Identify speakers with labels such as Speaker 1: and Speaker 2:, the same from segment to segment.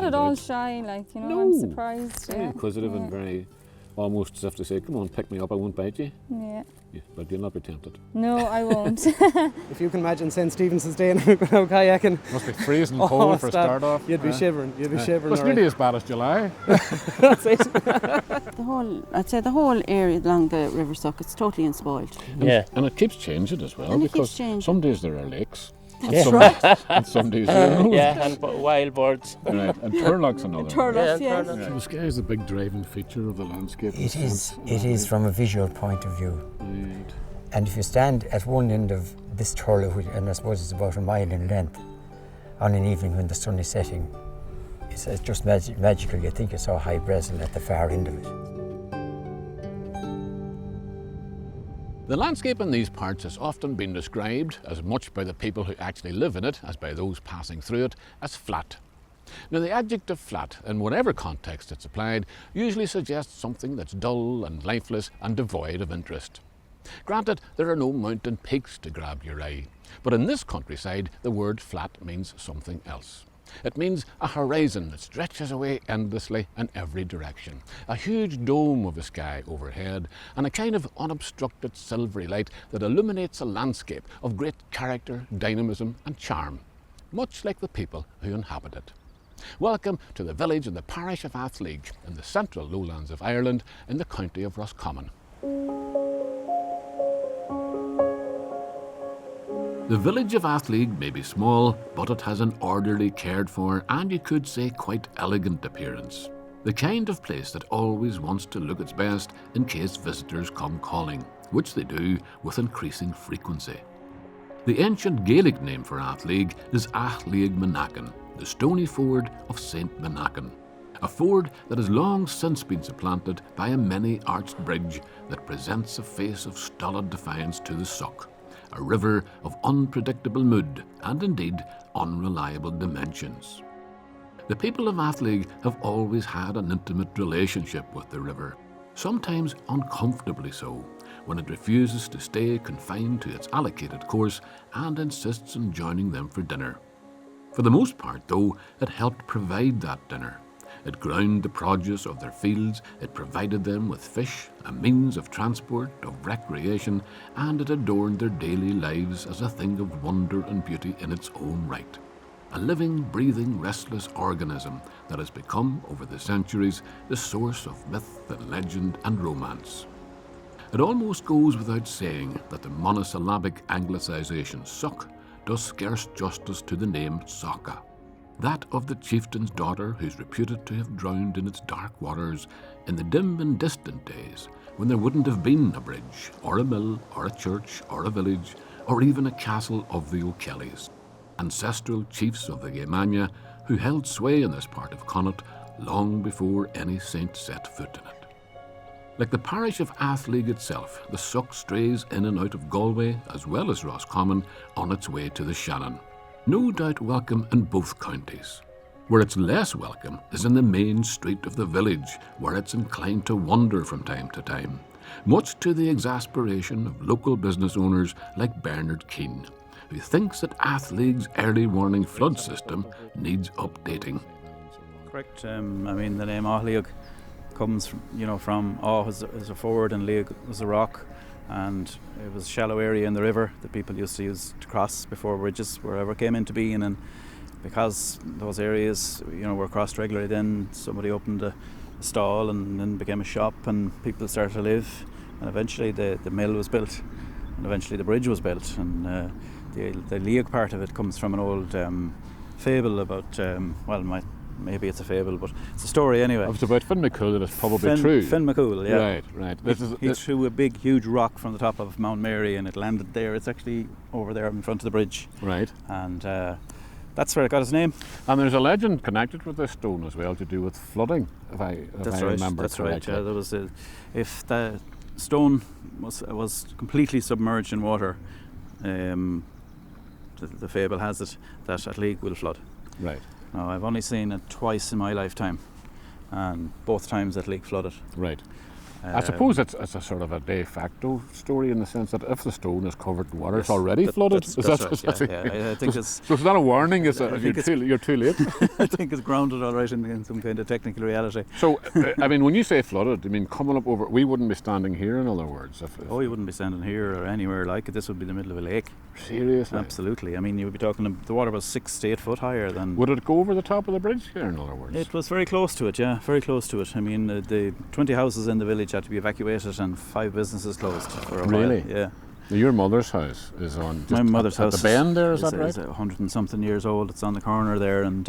Speaker 1: at all shy, like, you know,
Speaker 2: No.
Speaker 1: I'm surprised.
Speaker 2: Very inquisitive and very, almost as if to say, come on, pick me up, I won't bite you.
Speaker 1: Yeah.
Speaker 2: Yeah, but you'll not be tempted.
Speaker 1: No, I won't.
Speaker 3: If you can imagine St. Stephen's Day and out kayaking.
Speaker 4: Must be freezing cold for a start off.
Speaker 3: You'd be shivering. You'd be shivering.
Speaker 4: It's nearly as bad as July.
Speaker 3: That's it.
Speaker 5: I'd say the whole area along the River Suck, it's totally unspoiled.
Speaker 2: Yeah. And it keeps changing as well,
Speaker 5: And it
Speaker 2: because
Speaker 5: keeps changing.
Speaker 2: some days there are lakes.
Speaker 5: That's
Speaker 2: and
Speaker 5: right.
Speaker 2: and some days there are
Speaker 6: Yeah, and wild birds.
Speaker 2: Right, and Turlock's another.
Speaker 5: Turlock, yes.
Speaker 2: So the sky is the big driving feature of the landscape.
Speaker 7: It is from a visual point of view.
Speaker 2: Right.
Speaker 7: And if you stand at one end of this Turlock, and I suppose it's about a mile in length, on an evening when the sun is setting, it's just magical. You think you saw High Breslin at the far end of it.
Speaker 2: The landscape in these parts has often been described, as much by the people who actually live in it as by those passing through it, as flat. Now, the adjective flat, in whatever context it's applied, usually suggests something that's dull and lifeless and devoid of interest. Granted, there are no mountain peaks to grab your eye, but in this countryside the word flat means something else. It means a horizon that stretches away endlessly in every direction, a huge dome of a sky overhead, and a kind of unobstructed silvery light that illuminates a landscape of great character, dynamism and charm, much like the people who inhabit it. Welcome to the village in the parish of Athleague, in the central lowlands of Ireland, in the county of Roscommon. The village of Athleague may be small, but it has an orderly, cared for, and you could say quite elegant appearance. The kind of place that always wants to look its best in case visitors come calling, which they do with increasing frequency. The ancient Gaelic name for Athleague is Athleague Menachin, the stony ford of St. Menachin, a ford that has long since been supplanted by a many-arched bridge that presents a face of stolid defiance to the Suck, a river of unpredictable mood and indeed unreliable dimensions. The people of Athleague have always had an intimate relationship with the river, sometimes uncomfortably so, when it refuses to stay confined to its allocated course and insists on joining them for dinner. For the most part, though, it helped provide that dinner. It ground the produce of their fields, it provided them with fish, a means of transport, of recreation, and it adorned their daily lives as a thing of wonder and beauty in its own right. A living, breathing, restless organism that has become, over the centuries, the source of myth and legend and romance. It almost goes without saying that the monosyllabic anglicisation Suck does scarce justice to the name Socca, that of the chieftain's daughter who's reputed to have drowned in its dark waters in the dim and distant days when there wouldn't have been a bridge, or a mill, or a church, or a village, or even a castle of the O'Kellys, ancestral chiefs of the Gaemania who held sway in this part of Connaught long before any saint set foot in it. Like the parish of Athleague itself, the Suck strays in and out of Galway as well as Roscommon on its way to the Shannon. No doubt welcome in both counties. Where it's less welcome is in the main street of the village, where it's inclined to wander from time to time, much to the exasperation of local business owners like Bernard Keane, who thinks that Athleague's early warning flood system needs updating.
Speaker 8: Correct. I mean, the name Athleague comes from as a ford and League was a rock, and it was a shallow area in the river that people used to use to cross before bridges were ever came into being. And because those areas were crossed regularly, then somebody opened a stall and then became a shop and people started to live, and eventually the mill was built and eventually the bridge was built. And the League part of it comes from an old fable about maybe it's a fable, but it's a story anyway.
Speaker 4: It was about Finn McCool, that is probably true.
Speaker 8: Finn McCool, yeah.
Speaker 4: Right.
Speaker 8: He threw a big, huge rock from the top of Mount Mary and it landed there. It's actually over there in front of the bridge.
Speaker 4: Right.
Speaker 8: And that's where it got its name.
Speaker 4: And there's a legend connected with this stone as well to do with flooding, if I remember
Speaker 8: That's
Speaker 4: correctly.
Speaker 8: right, yeah. There was if the stone was completely submerged in water, the fable has it that Athleague will flood.
Speaker 4: Right.
Speaker 8: Now, I've only seen it twice in my lifetime, and both times Athleague flooded.
Speaker 4: Right. I suppose it's a sort of a de facto story in the sense that if the stone is covered in water, it's already flooded.
Speaker 8: That's right, yeah. I think it's...
Speaker 4: So it's not a warning, you're too late.
Speaker 8: I think it's grounded all right in some kind of technical reality.
Speaker 4: So, I mean, when you say flooded, I mean, coming up over, we wouldn't be standing here, in other words. If
Speaker 8: you wouldn't be standing here or anywhere like it. This would be the middle of a lake.
Speaker 4: Seriously?
Speaker 8: Absolutely. I mean, you would be talking, the water was 6 to 8 foot higher than...
Speaker 4: Would it go over the top of the bridge here, in other words?
Speaker 8: It was very close to it, yeah, very close to it. I mean, the 20 houses in the village had to be evacuated and 5 businesses closed for a
Speaker 4: Really?
Speaker 8: while. Yeah.
Speaker 4: Now, your mother's house is on
Speaker 8: My mother's house
Speaker 4: at the bend there, is that right?
Speaker 8: Is 100 and something years old. It's on the corner there, and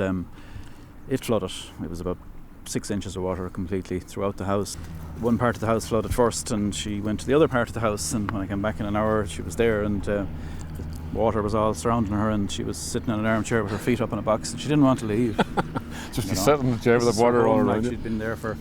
Speaker 8: it flooded. It was about 6 inches of water completely throughout the house. One part of the house flooded first, and she went to the other part of the house, and when I came back in an hour, she was there, and the water was all surrounding her, and she was sitting in an armchair with her feet up in a box, and she didn't want to leave.
Speaker 4: So she's sitting in the chair with the water all around
Speaker 8: She'd been there for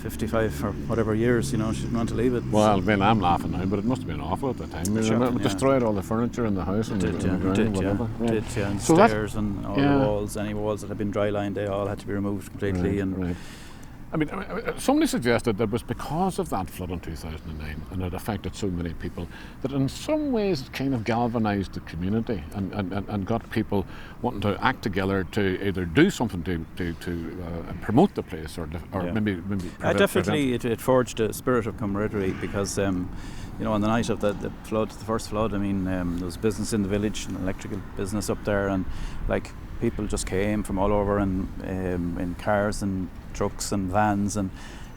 Speaker 8: 55 or whatever years, you know, she didn't want to leave it.
Speaker 4: Well, I mean, I'm laughing now, but it must have been awful at the time. It destroyed all the furniture in the house and the ground and whatever.
Speaker 8: Right. And
Speaker 4: So
Speaker 8: stairs and all the walls, any walls that had been dry lined, they all had to be removed completely.
Speaker 4: Right. I mean, somebody suggested that it was because of that flood in 2009 and it affected so many people that in some ways it kind of galvanised the community and got people wanting to act together to either do something to promote the place or maybe
Speaker 8: definitely it forged a spirit of camaraderie because you know, on the night of the flood, the first flood, I mean, there was business in the village, an electrical business up there, and like people just came from all over and in cars and trucks and vans, and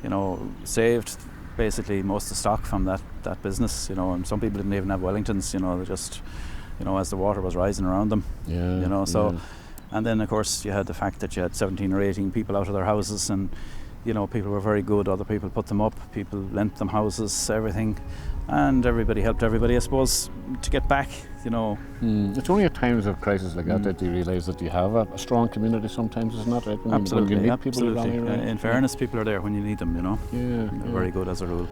Speaker 8: you know, saved basically most of the stock from that business, you know. And some people didn't even have Wellingtons, you know, they just, you know, as the water was rising around them, you know. So and then of course you had the fact that you had 17 or 18 people out of their houses, and you know, people were very good, other people put them up, people lent them houses, everything, and everybody helped everybody, I suppose, to get back, you know.
Speaker 4: It's only at times of crisis like that you realise that you have a strong community sometimes, isn't that right?
Speaker 8: Absolutely,
Speaker 4: when you need
Speaker 8: absolutely.
Speaker 4: People to rally around.
Speaker 8: In fairness, people are there when you need them, you know. They're very good as a rule.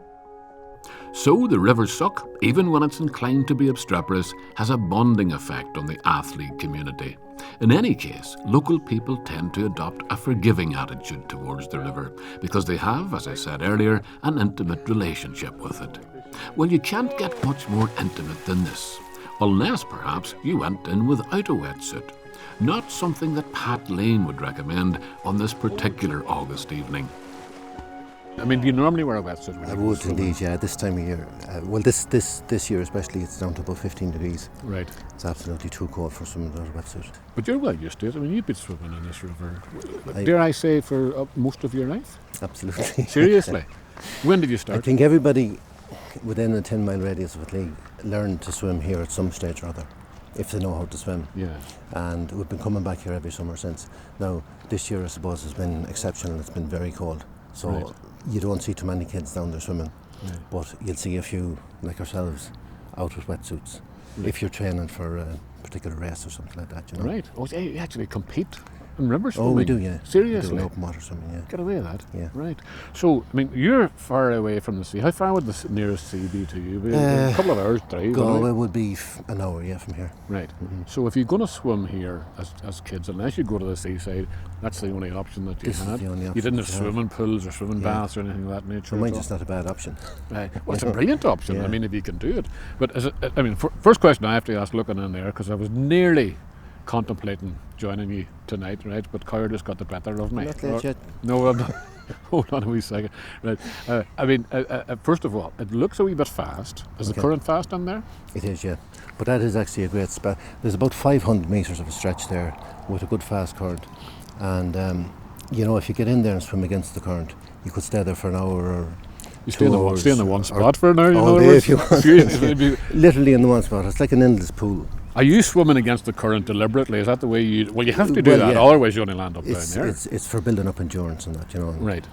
Speaker 2: So the River Suck, even when it's inclined to be obstreperous, has a bonding effect on the Athleague community. In any case, local people tend to adopt a forgiving attitude towards the river because they have, as I said earlier, an intimate relationship with it. Well, you can't get much more intimate than this, unless perhaps you went in without a wetsuit. Not something that Pat Lane would recommend on this particular August evening.
Speaker 4: I mean, do you normally wear a wetsuit?
Speaker 6: I would indeed, yeah, this time of year. Well, this year especially, it's down to about 15 degrees.
Speaker 4: Right.
Speaker 6: It's absolutely too cold for swimming without a wetsuit.
Speaker 4: But you're well used to it. I mean, you've been swimming in this river, dare I say, for most of your life?
Speaker 6: Absolutely.
Speaker 4: Seriously? When did you start?
Speaker 6: I think everybody within a 10-mile radius of Athleague learned to swim here at some stage or other, if they know how to swim.
Speaker 4: Yeah.
Speaker 6: And we've been coming back here every summer since. Now, this year I suppose has been exceptional. It's been very cold. So you don't see too many kids down there swimming, but you'll see a few, like ourselves, out with wetsuits. If you're training for a particular race or something like that, you know.
Speaker 4: Right. Oh, you actually compete in river swimming?
Speaker 6: Oh, we do, yeah.
Speaker 4: Seriously?
Speaker 6: We do in open water swimming, yeah.
Speaker 4: Get away with that?
Speaker 6: Yeah.
Speaker 4: Right. So, I mean, you're far away from the sea. How far would the nearest sea be to you? A couple of hours drive?
Speaker 6: Galway would be an hour, yeah, from here.
Speaker 4: Right. So if you're going to swim here as kids, unless you go to the seaside, that's the only option that you had.
Speaker 6: Is the only option.
Speaker 4: You didn't have swimming pools or swimming baths or anything of that nature.
Speaker 6: Mine's just not a bad option.
Speaker 4: Right. Well, it's a brilliant option.
Speaker 6: Yeah.
Speaker 4: I mean, if you can do it. But first question I have to ask, looking in there, because I was nearly contemplating joining you tonight, right? But cowardice got the better of me.
Speaker 6: Not late yet.
Speaker 4: No, I'm not. Hold on a wee second. Right. First of all, it looks a wee bit fast. Is the current fast in there?
Speaker 6: It is, yeah. But that is actually a great spot. There's about 500 metres of a stretch there with a good fast current. And, you know, if you get in there and swim against the current, you could stay there for an hour or
Speaker 4: you stay in the one spot for an hour,
Speaker 6: all day if you want.
Speaker 4: Seriously.
Speaker 6: Literally in the one spot. It's like an endless pool.
Speaker 4: Are you swimming against the current deliberately? Is that the way you... Well, you have to do that, otherwise you only land up down there.
Speaker 6: It's for building up endurance and that, you know.
Speaker 4: Right.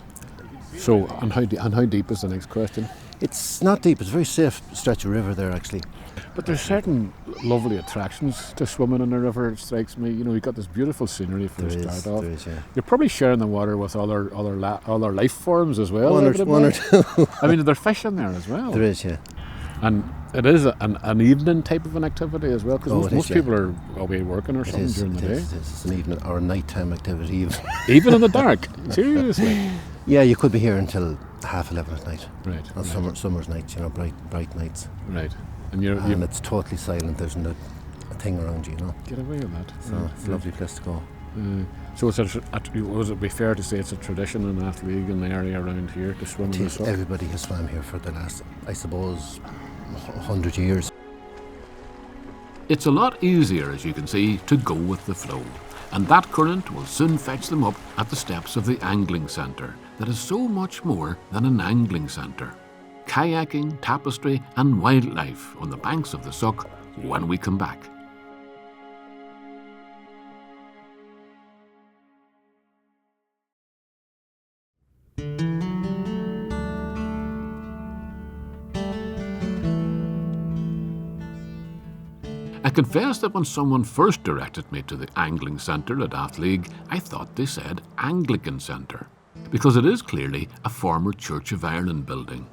Speaker 4: So, and how deep is the next question?
Speaker 6: It's not deep. It's a very safe stretch of river there, actually.
Speaker 4: But there's certain lovely attractions to swimming in a river, it strikes me. You know, you've got this beautiful scenery for the start off.
Speaker 6: There is, yeah.
Speaker 4: You're probably sharing the water with other life forms as well.
Speaker 6: One or two.
Speaker 4: I mean, there's fish in there as well.
Speaker 6: There is, yeah.
Speaker 4: And it is an evening type of an activity as well, because most people are away working or something during the day.
Speaker 6: It's an evening or a nighttime activity.
Speaker 4: Even in the dark? Seriously?
Speaker 6: Yeah, you could be here until 11:30 at night.
Speaker 4: Right.
Speaker 6: On
Speaker 4: right.
Speaker 6: summer's nights, you know, bright nights.
Speaker 4: Right. And you
Speaker 6: And it's totally silent. There's not a thing around you, you know.
Speaker 4: get away with that.
Speaker 6: So it's a lovely place to go.
Speaker 4: So would it be fair to say it's a tradition in Athleague in the area around here to swim in the Suck?
Speaker 6: Everybody has swam here for the last, I suppose, 100 years.
Speaker 2: It's a lot easier, as you can see, to go with the flow. And that current will soon fetch them up at the steps of the angling centre that is so much more than an angling centre. Kayaking, tapestry and wildlife on the banks of the Suck when we come back. I confess that when someone first directed me to the angling centre at Athleague, I thought they said Anglican Centre, because it is clearly a former Church of Ireland building.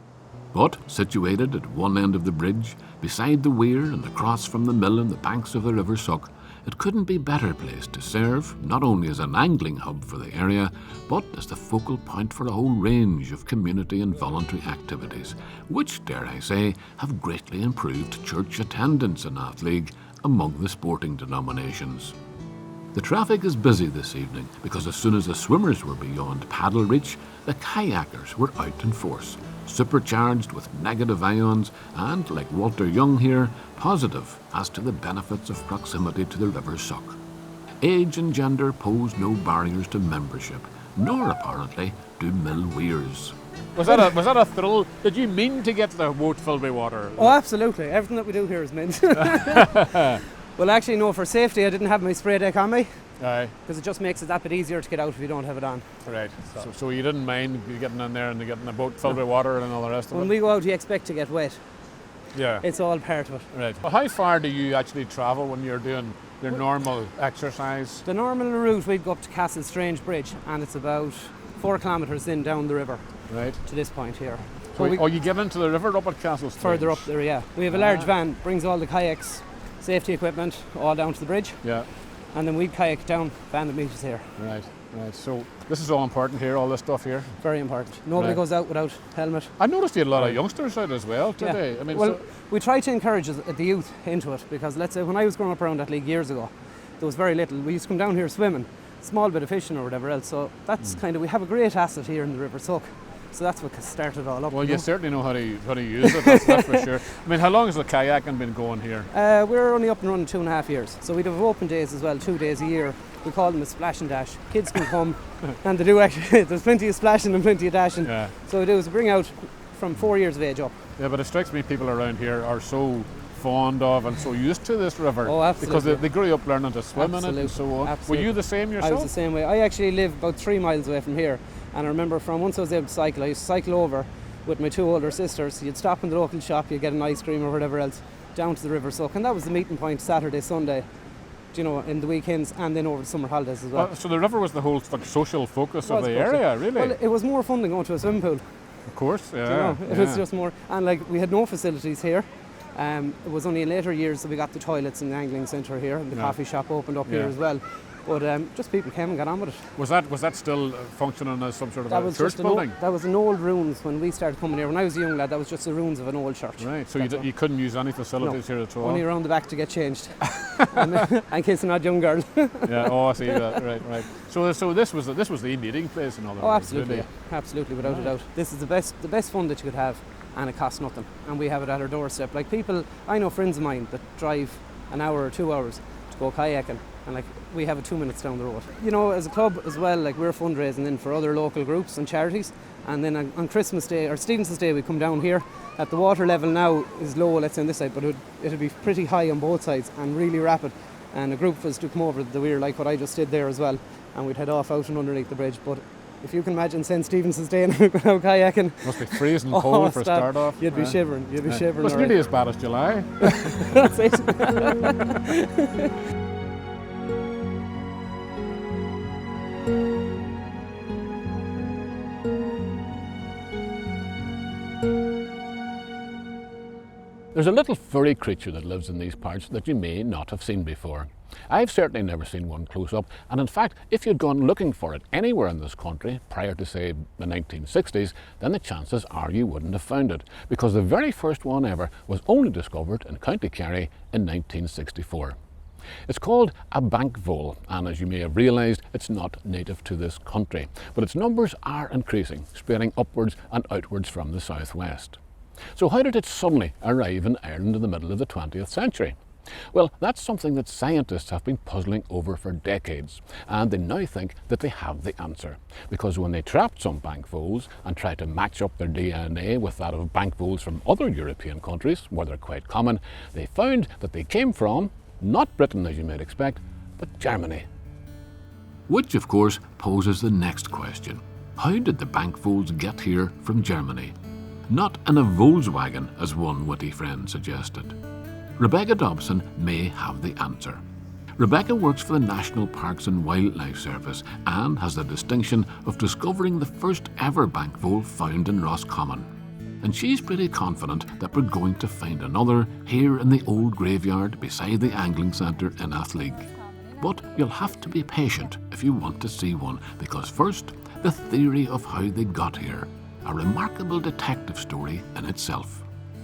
Speaker 2: But situated at one end of the bridge, beside the weir and across from the mill on the banks of the River Suck, it couldn't be better placed to serve not only as an angling hub for the area, but as the focal point for a whole range of community and voluntary activities, which, dare I say, have greatly improved church attendance in Athleague among the sporting denominations. The traffic is busy this evening because as soon as the swimmers were beyond paddle reach, the kayakers were out in force, supercharged with negative ions and, like Walter Young here, positive as to the benefits of proximity to the River Suck. Age and gender pose no barriers to membership, nor apparently do mill weirs.
Speaker 4: Was that a thrill? Did you mean to get the boat filled with water?
Speaker 3: Oh, absolutely. Everything that we do here is meant. Well, actually, no, for safety, I didn't have my spray deck on me.
Speaker 4: Aye.
Speaker 3: Because it just makes it that bit easier to get out if you don't have it on.
Speaker 4: Right. So you didn't mind getting in there and getting the boat filled with water and all the rest of
Speaker 3: When
Speaker 4: it?
Speaker 3: we go out, you expect to get wet.
Speaker 4: Yeah.
Speaker 3: It's all part of it.
Speaker 4: Right. Well, how far do you actually travel when you're doing your normal exercise?
Speaker 3: The normal route, we'd go up to Castle Strange Bridge, and it's about 4 kilometres in down the river
Speaker 4: Right.
Speaker 3: to this point here.
Speaker 4: So you get into the river up at Castle Strange?
Speaker 3: Further up there, yeah. We have a large van, brings all the kayaks, safety equipment, all down to the bridge.
Speaker 4: Yeah.
Speaker 3: And then we'd kayak down, van that meets us here.
Speaker 4: Right. Right. So this is all important here, all this stuff here?
Speaker 3: Very important. Nobody
Speaker 4: Right.
Speaker 3: goes out without helmet.
Speaker 4: I noticed you had a lot of youngsters out as well today.
Speaker 3: Yeah.
Speaker 4: I mean,
Speaker 3: well, we try to encourage the youth into it because, let's say, when I was growing up around that league years ago, there was very little. We used to come down here swimming, small bit of fishing or whatever else. So that's kind of, we have a great asset here in the River Suck. So that's what started it all up.
Speaker 4: well, you certainly know how to use it, that's for sure. I mean, how long has the kayaking been going here?
Speaker 3: We're only up and running 2.5 years. So we'd have open days as well, 2 days a year. We call them a splash and dash. Kids can come and they do actually, there's plenty of splashing and plenty of dashing.
Speaker 4: Yeah.
Speaker 3: So we do is bring out from 4 years of age up.
Speaker 4: Yeah, but it strikes me people around here are so fond of and so used to this river.
Speaker 3: Oh, absolutely.
Speaker 4: Because they grew up learning to swim in it and so on.
Speaker 3: Absolutely.
Speaker 4: Were you the same yourself?
Speaker 3: I was the same way. I actually live about 3 miles away from here. And I remember from once I was able to cycle, I used to cycle over with my 2 older sisters. You'd stop in the local shop, you'd get an ice cream or whatever else, down to the River Suck. And that was the meeting point Saturday, Sunday, you know, in the weekends and then over the summer holidays as well.
Speaker 4: So the river was the whole social focus of the area, really?
Speaker 3: Well, it was more fun than going to a swimming pool.
Speaker 4: Of course, yeah.
Speaker 3: You know, it was just more, and like we had no facilities here. It was only in later years that we got the toilets in the angling centre here, and the coffee shop opened up here as well. But just people came and got on with it.
Speaker 4: Was that still functioning as some sort of a church building?
Speaker 3: That was an old ruins when we started coming here. When I was a young lad, that was just the ruins of an old church.
Speaker 4: Right, so you couldn't use any facilities here at all?
Speaker 3: Only around the back to get changed. In case they're not young girls.
Speaker 4: Yeah, oh, I see that. Right. So this was the meeting place in other words.
Speaker 3: Oh, absolutely,
Speaker 4: really?
Speaker 3: absolutely, without a doubt. This is the best fun that you could have, and it costs nothing. And we have it at our doorstep. Like people, I know friends of mine that drive an hour or 2 hours to go kayaking, and like we have it 2 minutes down the road. You know, as a club as well, like we're fundraising then for other local groups and charities. And then on Christmas Day or Stevenson's Day, we come down here. At the water level now is low, let's say on this side, but it'll be pretty high on both sides and really rapid. And a group of us to come over the weir like what I just did there as well, and we'd head off out and underneath the bridge. But if you can imagine St. Stevenson's Day and going out kayaking,
Speaker 4: must be freezing cold for a start off.
Speaker 3: You'd be shivering. You'd be shivering.
Speaker 4: It's nearly as bad as July.
Speaker 3: That's it.
Speaker 4: There's a little furry creature that lives in these parts that you may not have seen before. I've certainly never seen one close up, and in fact, if you'd gone looking for it anywhere in this country prior to, say, the 1960s, then the chances are you wouldn't have found it, because the very first one ever was only discovered in County Kerry in 1964. It's called a bank vole, and as you may have realised, it's not native to this country, but its numbers are increasing, spreading upwards and outwards from the southwest. So how did it suddenly arrive in Ireland in the middle of the 20th century? Well, that's something that scientists have been puzzling over for decades, and they now think that they have the answer. Because when they trapped some bank voles and tried to match up their DNA with that of bank voles from other European countries, where they're quite common, they found that they came from, not Britain as you might expect, but Germany.
Speaker 2: Which, of course, poses the next question. How did the bank voles get here from Germany? Not in a Volkswagen, as one witty friend suggested. Rebecca Dobson may have the answer. Rebecca works for the National Parks and Wildlife Service and has the distinction of discovering the first ever bank vole found in Roscommon. And she's pretty confident that we're going to find another here in the old graveyard beside the angling centre in Athleague. But you'll have to be patient if you want to see one, because first, the theory of how they got here. A remarkable detective story in itself.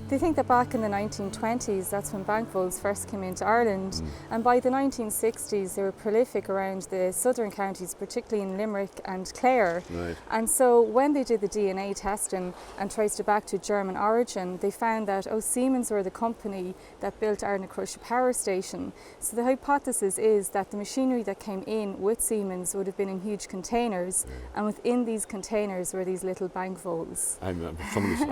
Speaker 1: They think that back in the 1920s, that's when bank voles first came into Ireland. And by the 1960s, they were prolific around the southern counties, particularly in Limerick and Clare.
Speaker 4: Right.
Speaker 1: And so when they did the DNA testing and traced it back to German origin, they found that, Siemens were the company that built Ardnacrush Power Station. So the hypothesis is that the machinery that came in with Siemens would have been in huge containers, and within these containers were these little bank voles.
Speaker 4: I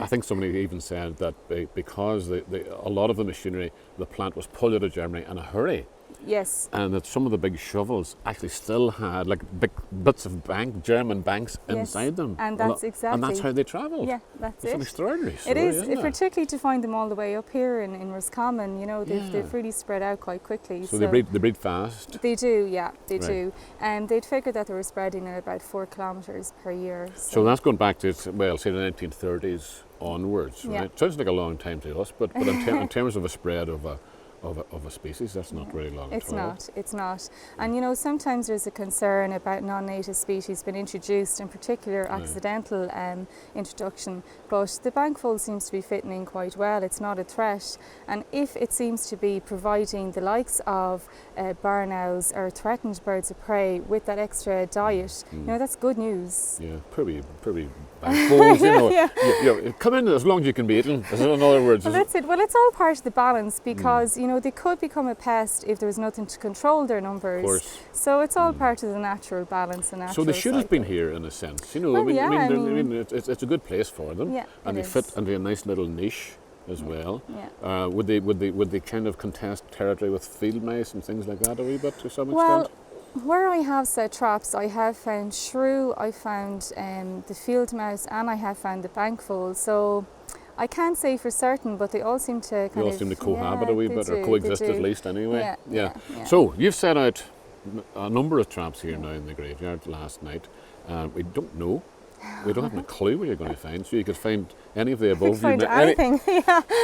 Speaker 4: think somebody even said that because a lot of the machinery, the plant was pulled out of Germany in a hurry.
Speaker 1: Yes.
Speaker 4: And that some of the big shovels actually still had like big bits of German banks inside them.
Speaker 1: And that's exactly.
Speaker 4: And that's how they travelled.
Speaker 1: Yeah, that's
Speaker 4: it's
Speaker 1: it.
Speaker 4: An extraordinary story,
Speaker 1: it is,
Speaker 4: isn't it?
Speaker 1: Particularly to find them all the way up here in Roscommon. They've really spread out quite quickly.
Speaker 4: So they breed fast?
Speaker 1: They do, yeah, they do. And they'd figured that they were spreading at about 4 kilometres per year.
Speaker 4: So that's going back to, well, say the 1930s onwards, right?
Speaker 1: Yeah.
Speaker 4: Sounds like a long time to us, but in terms of a spread of a species, that's not very long at all.
Speaker 1: It's not. And sometimes there's a concern about non-native species being introduced, in particular accidental introduction, but the bank vole seems to be fitting in quite well. It's not a threat, and if it seems to be providing the likes of barn owls or threatened birds of prey with that extra diet, that's good news.
Speaker 4: Yeah, probably bank voles, come in as long as you can be eaten. In other words,
Speaker 1: well, that's it. Well, it's all part of the balance, because they could become a pest if there was nothing to control their numbers.
Speaker 4: Of course.
Speaker 1: So it's all part of the natural balance and natural.
Speaker 4: So they should have been here in a sense, it's a good place for them, and they fit into a nice little niche as well.
Speaker 1: Yeah.
Speaker 4: Would they kind of contest territory with field mice and things like that a wee bit to some extent?
Speaker 1: Where I have set traps, I have found shrew, I found the field mouse, and I have found the bank vole. So I can't say for certain, but they all seem to
Speaker 4: cohabit a wee bit, or coexist at least anyway.
Speaker 1: Yeah.
Speaker 4: So you've set out a number of traps here now in the graveyard last night. We don't know. We don't have a clue what you're going to find, so you could find any of the above.
Speaker 1: Find anything.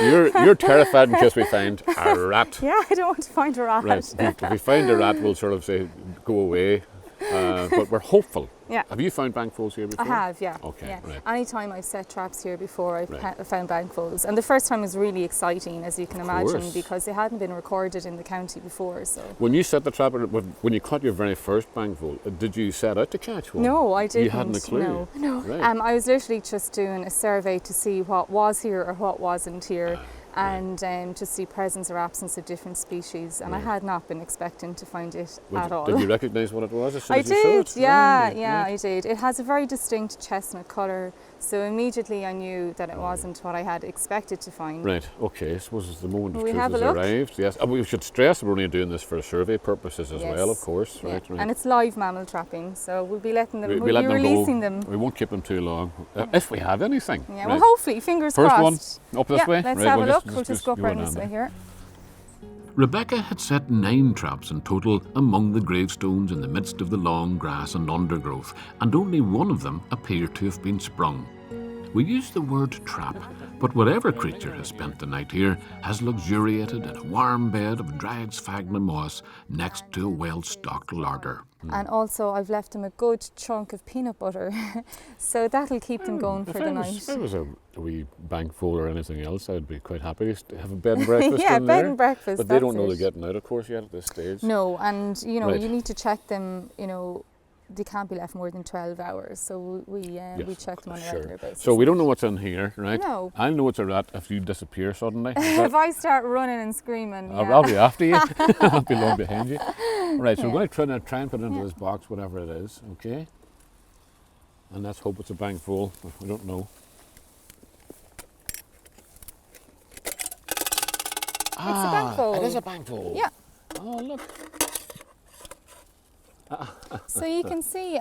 Speaker 4: You're terrified in case we find a rat.
Speaker 1: Yeah, I don't want to find a rat.
Speaker 4: Right. If we find a rat, we'll sort of say, go away. But we're hopeful.
Speaker 1: Yeah.
Speaker 4: Have you found bank voles here before?
Speaker 1: I have, yeah.
Speaker 4: Okay,
Speaker 1: yeah.
Speaker 4: right.
Speaker 1: Anytime I've set traps here before, I've found bank voles. And the first time was really exciting, as you can imagine, because they hadn't been recorded in the county before. So
Speaker 4: when you set the trap, when you caught your very first bank vole, did you set out to catch one?
Speaker 1: No, I didn't.
Speaker 4: You hadn't a clue?
Speaker 1: No.
Speaker 4: Right.
Speaker 1: I was literally just doing a survey to see what was here or what wasn't here. And to see presence or absence of different species, and I had not been expecting to find it at all.
Speaker 4: Did you recognise what it was as soon as
Speaker 1: you
Speaker 4: saw it?
Speaker 1: Yeah, I did. It has a very distinct chestnut colour, so immediately I knew that it wasn't what I had expected to find.
Speaker 4: Right, okay, I suppose the moment of
Speaker 1: Will we
Speaker 4: truth
Speaker 1: have
Speaker 4: has
Speaker 1: a look?
Speaker 4: arrived. Yes, and we should stress we're only doing this for survey purposes as well, of course.
Speaker 1: Yeah.
Speaker 4: Right.
Speaker 1: And it's live mammal trapping, so we'll be letting them,
Speaker 4: we'll
Speaker 1: be releasing them.
Speaker 4: We won't keep them too long, if we have anything.
Speaker 1: Yeah,
Speaker 4: right.
Speaker 1: well, hopefully, fingers
Speaker 4: First
Speaker 1: crossed.
Speaker 4: one, up this way?
Speaker 1: Let's
Speaker 4: right,
Speaker 1: have a look.
Speaker 4: We'll
Speaker 1: just go up around this way here.
Speaker 2: Rebecca had set 9 traps in total among the gravestones in the midst of the long grass and undergrowth, and only one of them appeared to have been sprung. We use the word trap, but whatever creature has spent the night here has luxuriated in a warm bed of dried sphagnum moss next to a well-stocked larder.
Speaker 1: And also I've left them a good chunk of peanut butter, so that'll keep them going for the night.
Speaker 4: If I was a wee bank fool or anything else, I'd be quite happy to have a bed and breakfast
Speaker 1: Yeah,
Speaker 4: in
Speaker 1: bed
Speaker 4: there.
Speaker 1: and breakfast.
Speaker 4: But they don't
Speaker 1: that's
Speaker 4: know
Speaker 1: it.
Speaker 4: they're getting out, of course, yet at this stage.
Speaker 1: No, and you know
Speaker 4: Right.
Speaker 1: you need to check them. You know, they can't be left more than 12 hours. So we check them on a regular basis.
Speaker 4: So we don't know what's in here, right?
Speaker 1: No.
Speaker 4: I'll know it's a rat if you disappear suddenly.
Speaker 1: If I start running and screaming,
Speaker 4: I'll be after you. I'll be long behind you. Right, so we're going to try and put it into this box, whatever it is, okay? And let's hope it's a bank full. We don't know.
Speaker 1: It's a bank full.
Speaker 4: It is a bank full.
Speaker 1: Yeah.
Speaker 4: Oh, look.
Speaker 1: So you can see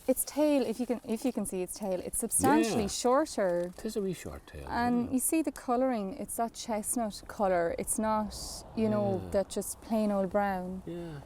Speaker 1: its tail. If you can see its tail, it's substantially
Speaker 4: Yeah.
Speaker 1: shorter.
Speaker 4: It is a wee short tail.
Speaker 1: And you see the colouring. It's that chestnut colour. It's not, you know, that just plain old brown.
Speaker 4: Yeah.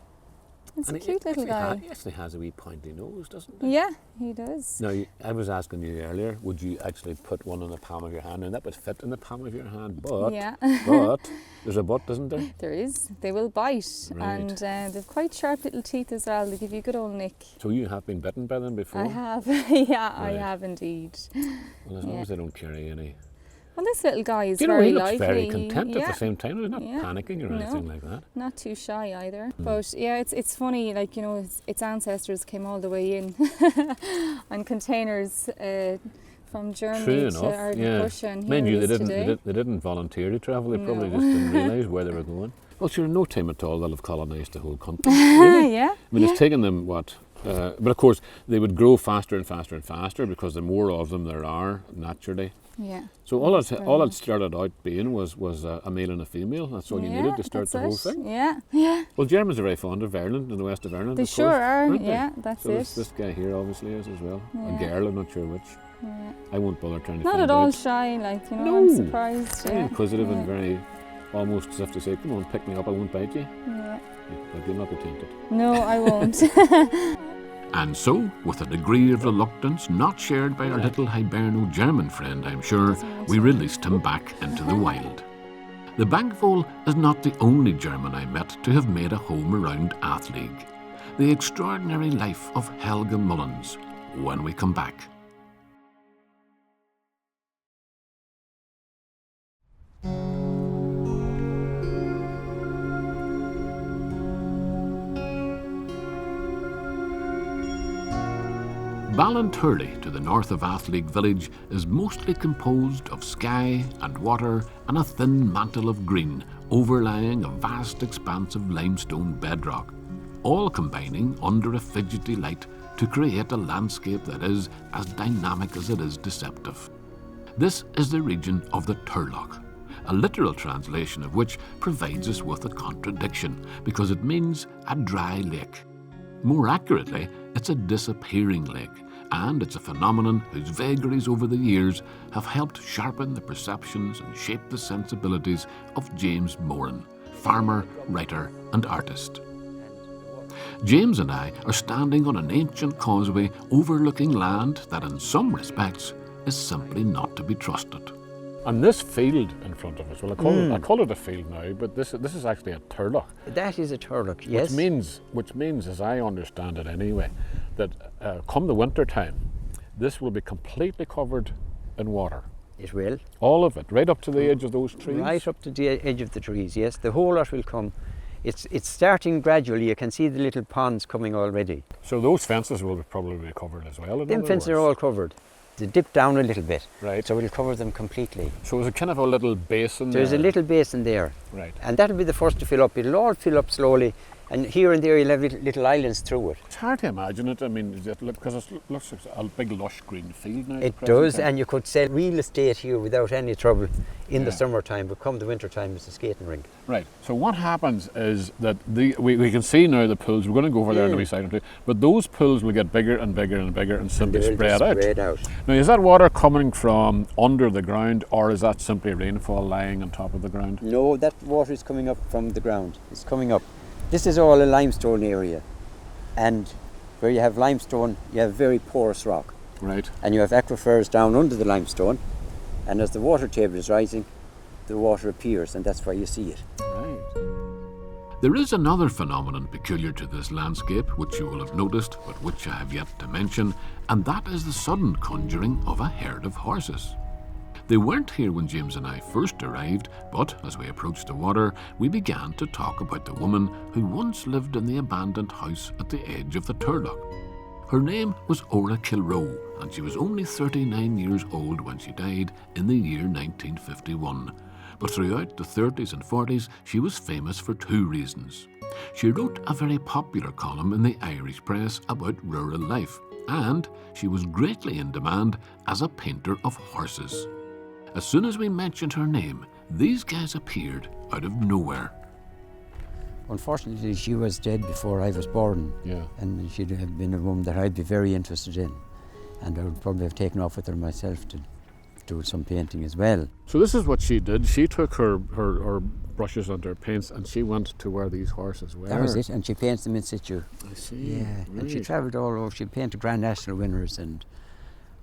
Speaker 1: It's
Speaker 4: And
Speaker 1: a cute little guy.
Speaker 4: He actually has a wee pointy nose, doesn't he?
Speaker 1: Yeah, he does.
Speaker 4: Now, I was asking you earlier, would you actually put one in the palm of your hand? And that would fit in the palm of your hand, but,
Speaker 1: Yeah.
Speaker 4: but there's a but, isn't there?
Speaker 1: There is. They will bite,
Speaker 4: Right.
Speaker 1: and they've quite sharp little teeth as well. They give you a good old nick.
Speaker 4: So you have been bitten by them before?
Speaker 1: I have. Yeah, I
Speaker 4: Right.
Speaker 1: have indeed.
Speaker 4: Well, as long
Speaker 1: Yeah.
Speaker 4: as they don't carry any.
Speaker 1: Well, this little guy is
Speaker 4: You know,
Speaker 1: very
Speaker 4: he looks
Speaker 1: lively.
Speaker 4: very content
Speaker 1: yeah.
Speaker 4: at the same time. He's not
Speaker 1: Yeah.
Speaker 4: panicking or
Speaker 1: No.
Speaker 4: anything like that.
Speaker 1: Not too shy either. But yeah, it's funny, like, you know, its ancestors came all the way in on containers from Germany
Speaker 4: True
Speaker 1: to
Speaker 4: enough,
Speaker 1: Ireland,
Speaker 4: yeah.
Speaker 1: Russia, and
Speaker 4: Mind
Speaker 1: here
Speaker 4: you,
Speaker 1: he
Speaker 4: they
Speaker 1: is
Speaker 4: didn't,
Speaker 1: today.
Speaker 4: they didn't volunteer to travel. They probably
Speaker 1: No.
Speaker 4: just didn't realise where they were going. Well, sure, in no time at all, they'll have colonised the whole country. Really?
Speaker 1: Yeah.
Speaker 4: I mean, it's taken them, what? But of course, they would grow faster and faster and faster because the more of them there are, naturally.
Speaker 1: Yeah.
Speaker 4: So all
Speaker 1: That's
Speaker 4: it
Speaker 1: very much.
Speaker 4: started out being was a male and a female. That's all you
Speaker 1: Yeah,
Speaker 4: needed to start
Speaker 1: that's
Speaker 4: the whole
Speaker 1: it.
Speaker 4: thing.
Speaker 1: Yeah. Yeah.
Speaker 4: Well, Germans are very fond of Ireland and the west of Ireland.
Speaker 1: They
Speaker 4: of
Speaker 1: sure
Speaker 4: course,
Speaker 1: are.
Speaker 4: aren't they?
Speaker 1: Yeah, that's
Speaker 4: So
Speaker 1: it.
Speaker 4: this guy here obviously is as well.
Speaker 1: Yeah.
Speaker 4: A girl, I'm not sure which.
Speaker 1: Yeah.
Speaker 4: I won't bother trying to
Speaker 1: Not
Speaker 4: find
Speaker 1: at all
Speaker 4: out.
Speaker 1: shy, like, you know,
Speaker 4: No.
Speaker 1: I'm surprised.
Speaker 4: Very
Speaker 1: Yeah.
Speaker 4: inquisitive
Speaker 1: yeah.
Speaker 4: and very almost as if to say, come on, pick me up, I won't bite you.
Speaker 1: Yeah.
Speaker 4: But you'll not be tempted.
Speaker 1: No, I won't.
Speaker 2: And so, with a degree of reluctance not shared by our little Hiberno-German friend, I'm sure, we released him back into the wild. The bankvole is not the only German I met to have made a home around Athleague. The extraordinary life of Helga Mullins, when we come back. Ballinturley, to the north of Athleague village, is mostly composed of sky and water and a thin mantle of green overlying a vast expanse of limestone bedrock, all combining under a fidgety light to create a landscape that is as dynamic as it is deceptive. This is the region of the Turlough, a literal translation of which provides us with a contradiction because it means a dry lake. More accurately, it's a disappearing lake, and it's a phenomenon whose vagaries over the years have helped sharpen the perceptions and shape the sensibilities of James Moran, farmer, writer and artist. James and I are standing on an ancient causeway overlooking land that in some respects is simply not to be trusted.
Speaker 4: And this field in front of us, well, I call it a field now, but this is actually a turlough.
Speaker 7: That is a turlough, yes.
Speaker 4: Which means, as I understand it anyway, that come the winter time, this will be completely covered in water.
Speaker 7: It will.
Speaker 4: All of it, right up to the edge of those trees.
Speaker 7: Right up to the edge of the trees, yes. The whole lot will come. It's starting gradually. You can see the little ponds coming already.
Speaker 4: So those fences will probably be covered as well.
Speaker 7: Them fences are all covered. They dip down a little bit,
Speaker 4: right.
Speaker 7: so we'll cover them completely.
Speaker 4: So there's a kind of a little basin
Speaker 7: There's
Speaker 4: there.
Speaker 7: a little basin there,
Speaker 4: right.
Speaker 7: And that'll be the first to fill up. It'll all fill up slowly, and here and there you'll have little islands through it.
Speaker 4: It's hard to imagine it. I mean, because it looks like a big lush green field now.
Speaker 7: It does, and you could sell real estate here without any trouble in the summertime, but come the winter time it's a skating rink.
Speaker 4: Right, so what happens is that we can see now the pools, we're going to go over there in a wee second too, but those pools will get bigger and bigger and bigger and simply spread out. Now, is that water coming from under the ground, or is that simply rainfall lying on top of the ground?
Speaker 7: No, that water is coming up from the ground. It's coming up. This is all a limestone area, and where you have limestone, you have very porous rock.
Speaker 4: Right.
Speaker 7: And you have aquifers down under the limestone, and as the water table is rising, the water appears, and that's why you see it.
Speaker 4: Right.
Speaker 2: There is another phenomenon peculiar to this landscape, which you will have noticed, but which I have yet to mention, and that is the sudden conjuring of a herd of horses. They weren't here when James and I first arrived, but as we approached the water, we began to talk about the woman who once lived in the abandoned house at the edge of the Turlough. Her name was Ora Kilroe, and she was only 39 years old when she died in the year 1951. But throughout the 30s and 40s, she was famous for two reasons. She wrote a very popular column in the Irish press about rural life, and she was greatly in demand as a painter of horses. As soon as we mentioned her name, these guys appeared out of nowhere.
Speaker 7: Unfortunately, she was dead before I was born,
Speaker 4: Yeah.
Speaker 7: and she'd have been a woman that I'd be very interested in, and I would probably have taken off with her myself to do some painting as well.
Speaker 4: So this is what she did. She took her brushes and her paints, and she went to where these horses were.
Speaker 7: That was it, and she paints them in situ.
Speaker 4: I see.
Speaker 7: Yeah, and she
Speaker 4: Right.
Speaker 7: travelled all over. She painted Grand National winners and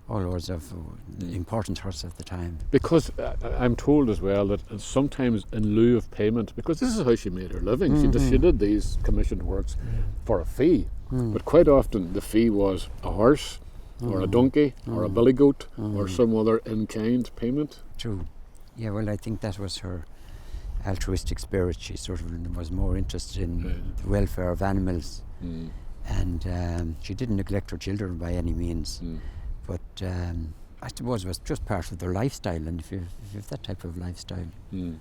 Speaker 7: all sorts of important horses at the time.
Speaker 4: Because I'm told as well that sometimes in lieu of payment, because this is how she made her living, she did these commissioned works for a fee, but quite often the fee was a horse or a donkey or a billy goat or some other in-kind payment.
Speaker 7: True. Yeah, well, I think that was her altruistic spirit. She sort of was more interested in the welfare of animals, and she didn't neglect her children by any means. But I suppose it was just part of their lifestyle, and if you have that type of lifestyle, you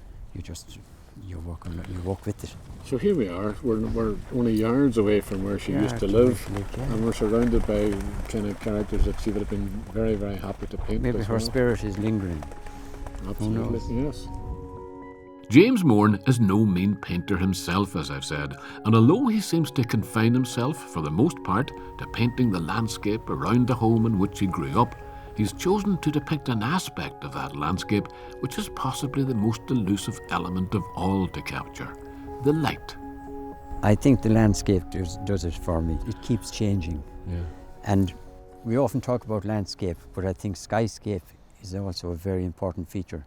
Speaker 7: walk with it.
Speaker 4: So here we are. We're only yards away from where she used to live, and we're surrounded by kind of characters that she would have been very, very happy to paint.
Speaker 7: Maybe
Speaker 4: as
Speaker 7: her
Speaker 4: well.
Speaker 7: spirit is lingering.
Speaker 4: Absolutely, yes.
Speaker 2: James Morn is no mean painter himself, as I've said, and although he seems to confine himself, for the most part, to painting the landscape around the home in which he grew up, he's chosen to depict an aspect of that landscape which is possibly the most elusive element of all to capture: the light.
Speaker 7: I think the landscape does it for me. It keeps changing.
Speaker 4: Yeah.
Speaker 7: And we often talk about landscape, but I think skyscape is also a very important feature.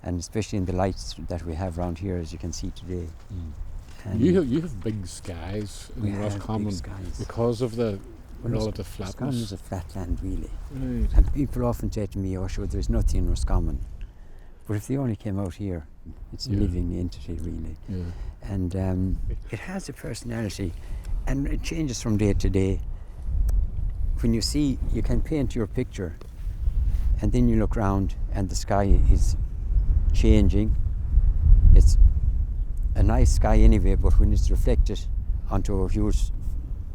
Speaker 7: And especially in the lights that we have around here, as you can see today. And
Speaker 4: You have big skies
Speaker 7: we
Speaker 4: in
Speaker 7: have
Speaker 4: Roscommon
Speaker 7: big skies.
Speaker 4: because of the
Speaker 7: Well,
Speaker 4: relative
Speaker 7: Roscommon is
Speaker 4: flatness.
Speaker 7: a flat land, really.
Speaker 4: Right.
Speaker 7: And people often say to me, oh, sure, there's nothing in Roscommon. But if they only came out here, it's a
Speaker 4: Yeah.
Speaker 7: living entity, really.
Speaker 4: Yeah.
Speaker 7: And it has a personality, and it changes from day to day. When you see, you can paint your picture, and then you look round, and the sky is changing. It's a nice sky anyway, but when it's reflected onto a huge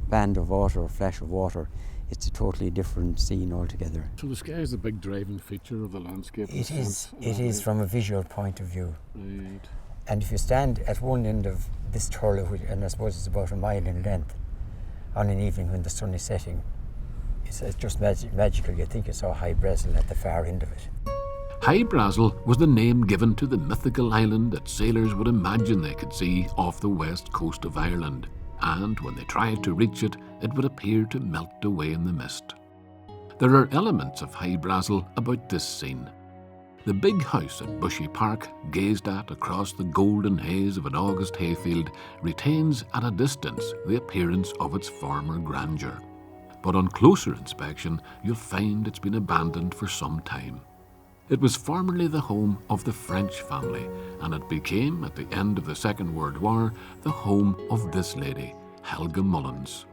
Speaker 7: band of water or flash of water, it's a totally different scene altogether.
Speaker 4: So the sky is the big driving feature of the landscape. in a sense.
Speaker 7: It is from a visual point of view.
Speaker 4: Right.
Speaker 7: And if you stand at one end of this Turlough, and I suppose it's about a mile in length, on an evening when the sun is setting, it's just magical. You think you saw High Bresle at the far end of it.
Speaker 2: High Bresle was the name given to the mythical island that sailors would imagine they could see off the west coast of Ireland, and when they tried to reach it, it would appear to melt away in the mist. There are elements of High Bresle about this scene. The big house at Bushy Park, gazed at across the golden haze of an August hayfield, retains at a distance the appearance of its former grandeur. But on closer inspection, you'll find it's been abandoned for some time. It was formerly the home of the French family, and it became, at the end of the Second World War, the home of this lady, Helga Mullins.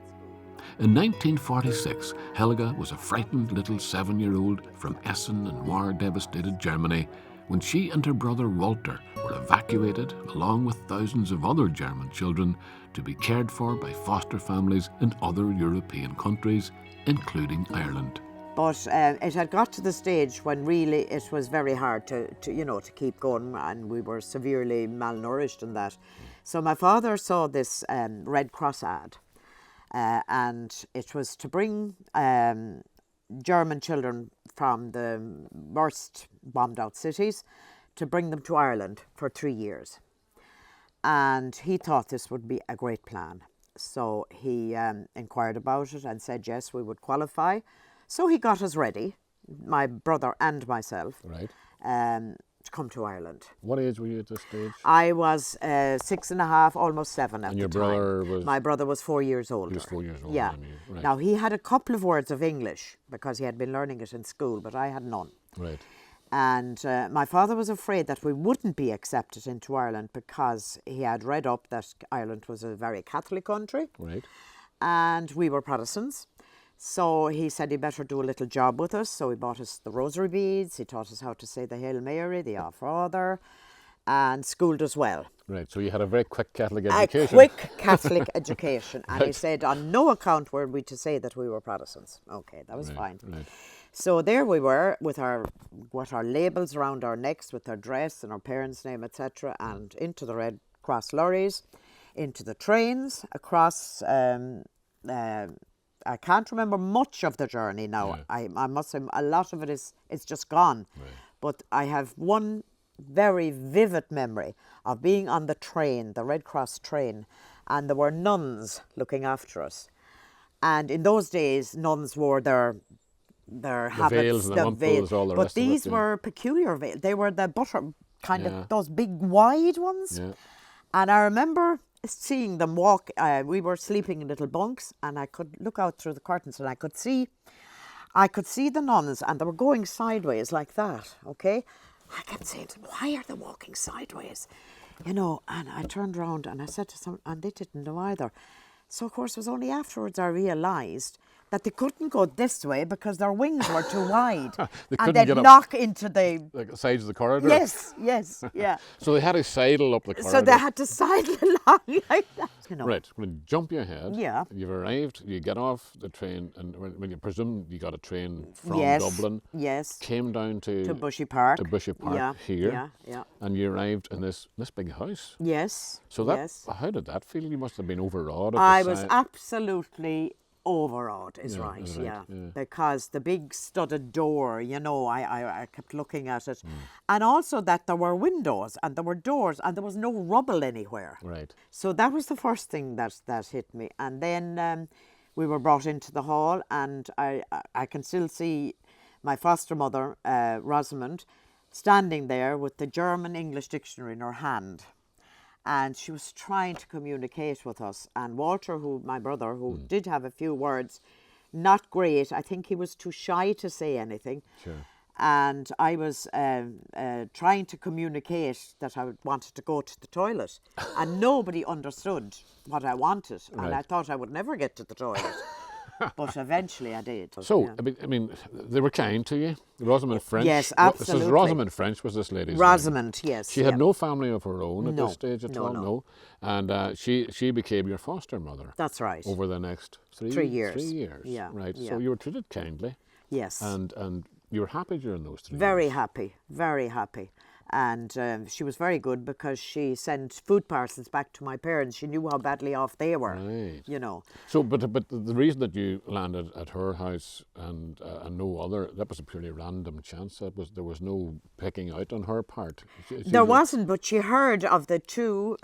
Speaker 2: In 1946, Helga was a frightened little 7-year-old from Essen in war-devastated Germany when she and her brother Walter were evacuated, along with thousands of other German children, to be cared for by foster families in other European countries, including Ireland.
Speaker 9: But it had got to the stage when really it was very hard to keep going, and we were severely malnourished and that. So my father saw this Red Cross ad, and it was to bring German children from the worst bombed out cities to bring them to Ireland for 3 years. And he thought this would be a great plan. So he inquired about it and said yes, we would qualify. So he got us ready, my brother and myself,
Speaker 4: Right.
Speaker 9: to come to Ireland.
Speaker 4: What age were you at this stage?
Speaker 9: I was 6.5, almost 7 at
Speaker 4: And
Speaker 9: the
Speaker 4: your
Speaker 9: time.
Speaker 4: brother was?
Speaker 9: My brother was 4 years older.
Speaker 4: He was 4 years older
Speaker 9: Yeah.
Speaker 4: than you. Right.
Speaker 9: Now, he had a couple of words of English because he had been learning it in school, but I had none.
Speaker 4: Right.
Speaker 9: And my father was afraid that we wouldn't be accepted into Ireland because he had read up that Ireland was a very Catholic country.
Speaker 4: Right.
Speaker 9: And we were Protestants. So he said he better do a little job with us. So he bought us the rosary beads, he taught us how to say the Hail Mary, the Our Father, and schooled us well.
Speaker 4: Right. So you had a very quick Catholic
Speaker 9: A
Speaker 4: education.
Speaker 9: quick Catholic education. And he
Speaker 4: Right.
Speaker 9: said on no account were we to say that we were Protestants. Okay, that was fine.
Speaker 4: Right.
Speaker 9: So there we were with our labels around our necks with our dress and our parents' name, etc., and into the Red Cross lorries, into the trains, across. I can't remember much of the journey now.
Speaker 4: Yeah.
Speaker 9: I must say a lot of it is just gone.
Speaker 4: Right.
Speaker 9: But I have one very vivid memory of being on the train, the Red Cross train, and there were nuns looking after us. And in those days, nuns wore their habits,
Speaker 4: veils and the mumples, all the
Speaker 9: but
Speaker 4: rest of it,
Speaker 9: these
Speaker 4: yeah.
Speaker 9: were peculiar veils. They were the butter kind
Speaker 4: Yeah.
Speaker 9: of those big wide ones.
Speaker 4: Yeah.
Speaker 9: And I remember seeing them walk. We were sleeping in little bunks, and I could look out through the curtains, and I could see the nuns, and they were going sideways like that. Okay, I kept saying, "Why are they walking sideways?" You know. And I turned round and I said to someone, and they didn't know either. So of course, it was only afterwards I realised that they couldn't go this way because their wings were too wide,
Speaker 4: They
Speaker 9: and
Speaker 4: couldn't
Speaker 9: they'd
Speaker 4: get up.
Speaker 9: knock into the.
Speaker 4: Like the sides of the corridor.
Speaker 9: Yes, yeah.
Speaker 4: So they had to sidle up the corridor.
Speaker 9: So they had to sidle along like that. You know.
Speaker 4: Right. When you jump you ahead.
Speaker 9: Yeah.
Speaker 4: You've arrived. You get off the train, and when you presume you got a train from
Speaker 9: Yes,
Speaker 4: Dublin.
Speaker 9: yes.
Speaker 4: Came down to
Speaker 9: Bushy Park.
Speaker 4: To Bushy Park
Speaker 9: Yeah,
Speaker 4: here.
Speaker 9: yeah.
Speaker 4: And you arrived in this big house.
Speaker 9: Yes.
Speaker 4: So that
Speaker 9: yes.
Speaker 4: how did that feel? You must have been overawed. At
Speaker 9: I
Speaker 4: the
Speaker 9: was
Speaker 4: sight.
Speaker 9: absolutely overawed, is
Speaker 4: Yeah,
Speaker 9: right,
Speaker 4: is right,
Speaker 9: yeah.
Speaker 4: yeah.
Speaker 9: Because the big studded door, you know, I kept looking at it.
Speaker 4: Mm.
Speaker 9: And also that there were windows and there were doors and there was no rubble anywhere.
Speaker 4: Right.
Speaker 9: So that was the first thing that hit me. And then we were brought into the hall, and I can still see my foster mother, Rosamond, standing there with the German-English dictionary in her hand. And she was trying to communicate with us. And Walter, my brother, who did have a few words, not great. I think he was too shy to say anything.
Speaker 4: Sure.
Speaker 9: And I was trying to communicate that I wanted to go to the toilet. And nobody understood what I wanted. And
Speaker 4: Right.
Speaker 9: I thought I would never get to the toilet. But eventually I did.
Speaker 4: So,
Speaker 9: yeah.
Speaker 4: I mean, they were kind to you. Rosamond French.
Speaker 9: Yes,
Speaker 4: So
Speaker 9: absolutely.
Speaker 4: Rosamond French was this lady's name.
Speaker 9: Rosamond, yes.
Speaker 4: She had
Speaker 9: yeah.
Speaker 4: no family of her own at
Speaker 9: No,
Speaker 4: this stage at
Speaker 9: no,
Speaker 4: all,
Speaker 9: no.
Speaker 4: And she became your foster mother.
Speaker 9: That's right.
Speaker 4: Over the next 3
Speaker 9: years.
Speaker 4: 3 years.
Speaker 9: Yeah,
Speaker 4: Right.
Speaker 9: yeah.
Speaker 4: So you were treated kindly.
Speaker 9: Yes.
Speaker 4: And you were happy during those 3
Speaker 9: Very
Speaker 4: years.
Speaker 9: happy, very happy. And she was very good because she sent food parcels back to my parents. She knew how badly off they were,
Speaker 4: Right.
Speaker 9: you know.
Speaker 4: So, but the reason that you landed at her house and no other, that was a purely random chance. There was no picking out on her part.
Speaker 9: There wasn't, but she heard of the two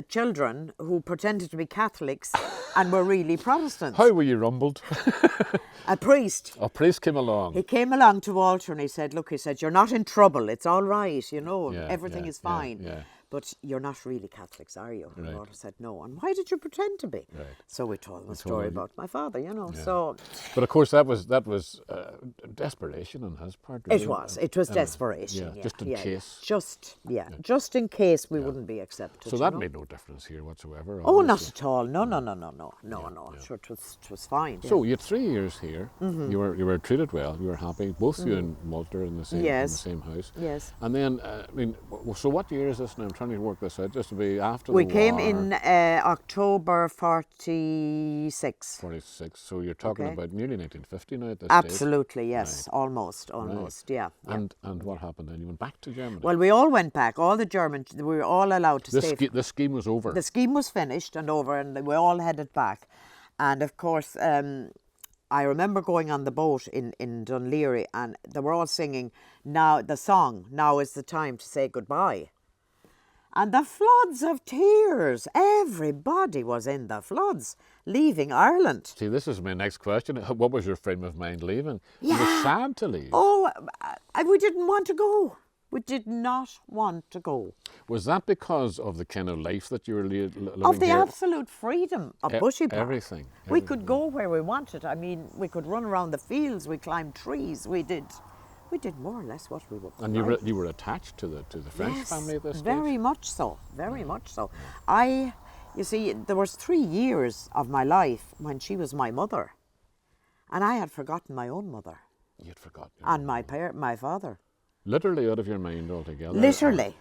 Speaker 9: children who pretended to be Catholics and were really Protestants.
Speaker 4: How were you rumbled?
Speaker 9: A priest.
Speaker 4: A priest came along.
Speaker 9: He came along to Walter and he said, "Look," he said, "you're not in trouble. It's all right, you know,
Speaker 4: Yeah,
Speaker 9: everything
Speaker 4: yeah,
Speaker 9: is fine.
Speaker 4: yeah.
Speaker 9: But you're not really Catholics, are you?" And
Speaker 4: Right.
Speaker 9: Walter said, "No." "And why did you pretend to be?"
Speaker 4: Right.
Speaker 9: So we told him a
Speaker 4: told
Speaker 9: story
Speaker 4: him.
Speaker 9: about my father, you know.
Speaker 4: Yeah.
Speaker 9: So
Speaker 4: But of course, that was desperation on his part. Really.
Speaker 9: it was desperation.
Speaker 4: Yeah, just in case.
Speaker 9: Just in case we wouldn't be accepted.
Speaker 4: So
Speaker 9: you
Speaker 4: that
Speaker 9: know?
Speaker 4: made no difference here whatsoever.
Speaker 9: Oh, not
Speaker 4: obviously.
Speaker 9: at all. No. Sure, it was fine.
Speaker 4: So you had 3 years here.
Speaker 9: Mm-hmm.
Speaker 4: You were treated well. You were happy. Both you and Walter in the same
Speaker 9: Yes.
Speaker 4: in the same house.
Speaker 9: Yes.
Speaker 4: And then so what year is this now? I'm trying to work this out. Just to be after
Speaker 9: We
Speaker 4: the
Speaker 9: came
Speaker 4: war.
Speaker 9: in October 46.
Speaker 4: 46. So you're talking
Speaker 9: Okay.
Speaker 4: about nearly 1950 now at this stage.
Speaker 9: Absolutely, yes. Almost, yeah.
Speaker 4: And what happened then? You went back to Germany.
Speaker 9: Well, we all went back. All the Germans, we were all allowed to stay.
Speaker 4: the scheme was over.
Speaker 9: The scheme was finished and over, and we all headed back. And of course, I remember going on the boat in Dunleary, and they were all singing the song, "Now is the time to say goodbye." And the floods of tears, everybody was in the floods, leaving Ireland.
Speaker 4: See, this is my next question. What was your frame of mind leaving?
Speaker 9: Yeah.
Speaker 4: You were sad to leave.
Speaker 9: Oh, we didn't want to go. We did not want to go.
Speaker 4: Was that because of the kind of life that you were living
Speaker 9: Of the
Speaker 4: here?
Speaker 9: absolute freedom of Bushy Park.
Speaker 4: Everything.
Speaker 9: We could go where we wanted. I mean, we could run around the fields. We climbed trees. We did more or less what we were.
Speaker 4: And you were attached to the French family at this stage?
Speaker 9: Very much so. Very much so. You see, there was 3 years of my life when she was my mother, and I had forgotten my own mother.
Speaker 4: You'd forgotten.
Speaker 9: And my father.
Speaker 4: Literally out of your mind altogether.
Speaker 9: Literally.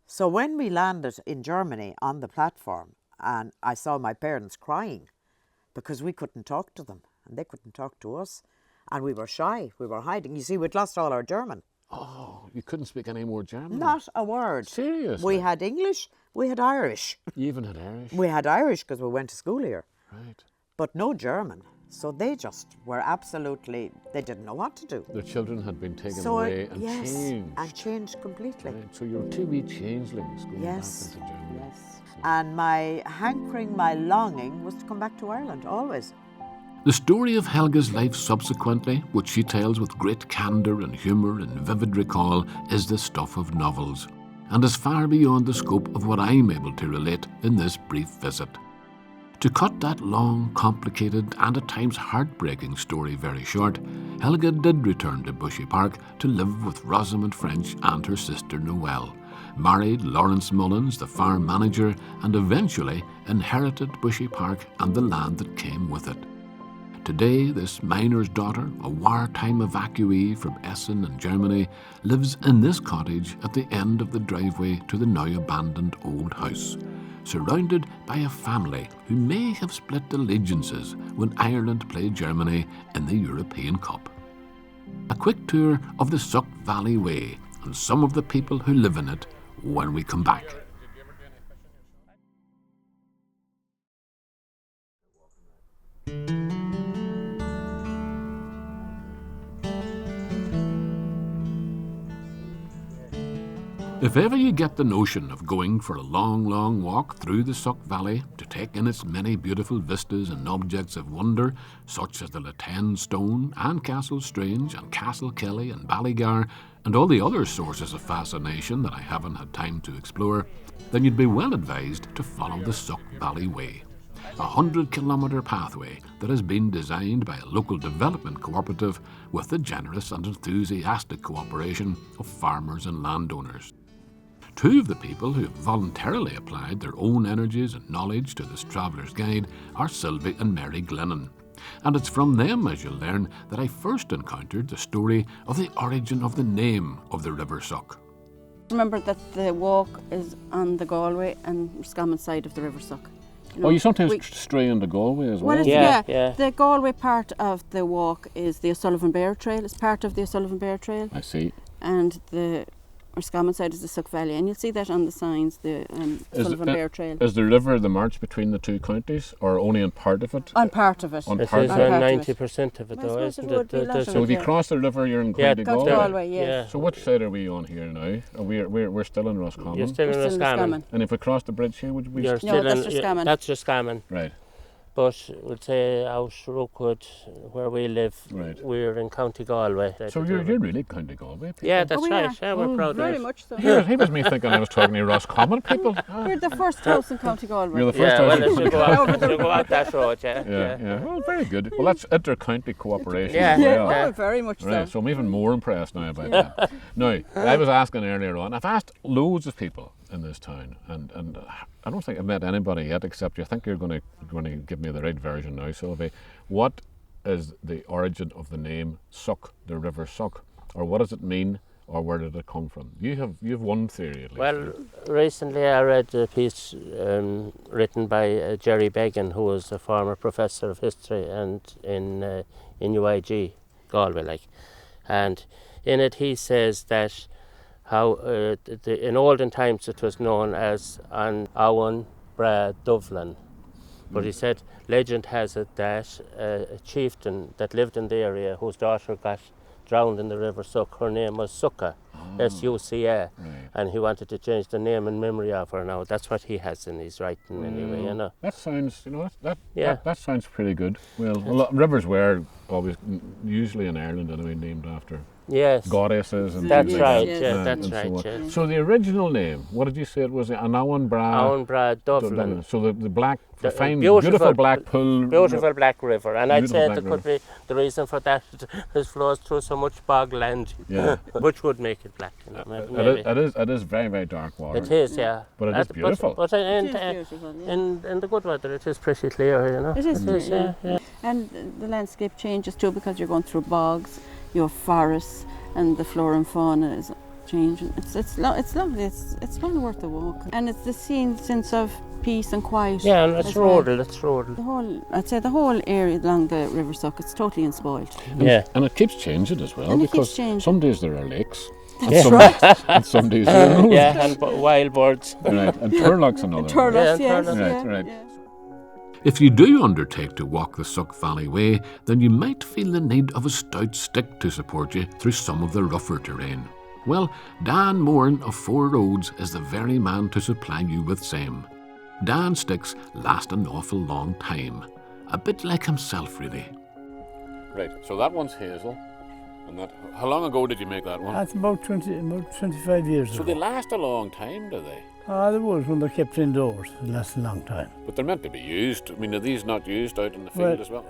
Speaker 9: So when we landed in Germany on the platform, and I saw my parents crying because we couldn't talk to them and they couldn't talk to us, and we were shy, we were hiding. You see, we'd lost all our German.
Speaker 4: Oh, you couldn't speak any more German?
Speaker 9: Not a word.
Speaker 4: Seriously?
Speaker 9: We had English, we had Irish.
Speaker 4: You even had Irish?
Speaker 9: We had Irish because we went to school here.
Speaker 4: Right.
Speaker 9: But no German. So they just were absolutely, they didn't know what to do.
Speaker 4: Their children had been taken away and
Speaker 9: yes,
Speaker 4: changed.
Speaker 9: and changed completely.
Speaker 4: Right. So you were 2 wee changelings going
Speaker 9: Yes,
Speaker 4: back into Germany.
Speaker 9: yes. And my hankering, my longing was to come back to Ireland, always.
Speaker 2: The story of Helga's life subsequently, which she tells with great candour and humour and vivid recall, is the stuff of novels, and is far beyond the scope of what I'm able to relate in this brief visit. To cut that long, complicated and at times heartbreaking story very short, Helga did return to Bushy Park to live with Rosamond French and her sister Noelle, married Lawrence Mullins, the farm manager, and eventually inherited Bushy Park and the land that came with it. Today, this miner's daughter, a wartime evacuee from Essen in Germany, lives in this cottage at the end of the driveway to the now abandoned old house, surrounded by a family who may have split allegiances when Ireland played Germany in the European Cup. A quick tour of the Suck Valley Way and some of the people who live in it when we come back. If ever you get the notion of going for a long, long walk through the Suck Valley to take in its many beautiful vistas and objects of wonder, such as the Latane Stone and Castle Strange and Castle Kelly and Ballygar and all the other sources of fascination that I haven't had time to explore, then you'd be well advised to follow the Suck Valley Way, a 100-kilometre pathway that has been designed by a local development cooperative with the generous and enthusiastic cooperation of farmers and landowners. Two of the people who have voluntarily applied their own energies and knowledge to this traveller's guide are Sylvie and Mary Glennon. And it's from them, as you'll learn, that I first encountered the story of the origin of the name of the River Suck.
Speaker 5: Remember that the walk is on the Galway and Roscommon side of the River Suck.
Speaker 4: You sometimes stray into Galway as well?
Speaker 5: Yeah. The Galway part of the walk is the O'Sullivan Bear Trail. It's part of the O'Sullivan Bear Trail.
Speaker 4: I see.
Speaker 5: And the Roscommon side is the Suck Valley, and you'll see that on the signs, the Sullivan Bear Trail.
Speaker 4: Is the river the march between the two counties, or only on part of it?
Speaker 5: On part of it.
Speaker 7: It is on 90% of it, though, isn't it?
Speaker 4: So if you cross the river, you're in County
Speaker 5: Galway. Yeah.
Speaker 4: So which side are we on here now? We're still in Roscommon.
Speaker 7: You're still in Roscommon.
Speaker 4: And if we cross the bridge here, would we?
Speaker 7: You're
Speaker 5: no, that's Roscommon.
Speaker 7: That's Roscommon.
Speaker 4: Right.
Speaker 7: But we'll say out Rookwood, where we live, we're in County Galway.
Speaker 4: So you're really County Galway people?
Speaker 7: Yeah, that's right. Yeah, we're proud of it.
Speaker 5: Very much so.
Speaker 4: He was me thinking I was talking to Roscommon people.
Speaker 5: We're the first house in County Galway.
Speaker 4: You're the first house in County Galway.
Speaker 7: You go out that road,
Speaker 4: Yeah. Well, very good. Well, that's inter-county cooperation.
Speaker 5: Yeah, very much so.
Speaker 4: Right, so I'm even more impressed now about that. Now, I was asking earlier on, I've asked loads of people in this town, and I don't think I've met anybody yet, except you think you're going to give me the right version now, Sylvie. What is the origin of the name Suck, the River Suck, or what does it mean, or where did it come from? You have one theory at least.
Speaker 7: Well, recently I read a piece written by Jerry Began, who was a former professor of history and in UIG Galway, and in it he says that how in olden times it was known as an Awan Bra Dovlan. But he said legend has it that a chieftain that lived in the area whose daughter got drowned in the River Suck, her name was Succa.
Speaker 10: SUCA.
Speaker 4: Right.
Speaker 10: And he wanted to change the name in memory of her now. That's what he has in his writing anyway, you know.
Speaker 4: That sounds,
Speaker 10: Yeah.
Speaker 4: that sounds pretty good. Well, a lot, rivers were always, usually in Ireland anyway, named after
Speaker 10: Yes.
Speaker 4: goddesses and
Speaker 10: That's
Speaker 4: things like
Speaker 10: right,
Speaker 4: that,
Speaker 10: yeah, that's
Speaker 4: and
Speaker 10: right,
Speaker 4: so on.
Speaker 10: yeah.
Speaker 4: So the original name, what did you say it was? Anawan Bra?
Speaker 10: Owen Brad Dublin.
Speaker 4: So the black,
Speaker 10: The
Speaker 4: fine,
Speaker 10: beautiful
Speaker 4: beautiful black pool.
Speaker 10: Beautiful black river, and I'd
Speaker 4: Beautiful
Speaker 10: say
Speaker 4: black
Speaker 10: there could be the reason for that is flows through so much bogland,
Speaker 4: Yeah.
Speaker 10: which would make it black. You know, maybe.
Speaker 4: It is very, very dark water.
Speaker 10: It is, yeah.
Speaker 4: But it is beautiful.
Speaker 10: But
Speaker 5: It is beautiful, yeah.
Speaker 10: in the good weather, it is pretty clear, you know.
Speaker 5: It is,
Speaker 10: yeah.
Speaker 5: And the landscape changes too because you're going through bogs, you have forests, and the flora and fauna is changing. It's lovely. It's well worth the walk, and it's the sense of peace and quiet.
Speaker 10: Yeah, and it's
Speaker 5: as well.
Speaker 10: rural. It's rural.
Speaker 5: I'd say the whole area along the River Suck, it's totally unspoiled.
Speaker 10: Yeah.
Speaker 4: And it keeps changing as well,
Speaker 5: And it
Speaker 4: because
Speaker 5: keeps changing.
Speaker 4: some days there are lakes.
Speaker 5: That's
Speaker 4: and
Speaker 5: right.
Speaker 4: And some days there are
Speaker 10: Yeah, and wild birds.
Speaker 4: Right, and Turlock's another one.
Speaker 5: Turlock's,
Speaker 10: Yeah,
Speaker 5: yes.
Speaker 10: Turlock.
Speaker 5: Yeah,
Speaker 4: Right, right.
Speaker 5: yeah.
Speaker 2: If you do undertake to walk the Suck Valley Way, then you might feel the need of a stout stick to support you through some of the rougher terrain. Well, Dan Moran of Four Roads is the very man to supply you with same. Dan's sticks last an awful long time. A bit like himself, really.
Speaker 4: Right, so that one's hazel. And that, how long ago did you make that one?
Speaker 11: That's about 25 years
Speaker 4: So
Speaker 11: ago.
Speaker 4: they last a long time, do they?
Speaker 11: They was when they're kept indoors. It lasts a long time.
Speaker 4: But they're meant to be used. I mean, are these not used out in the field
Speaker 11: Well,
Speaker 4: as well?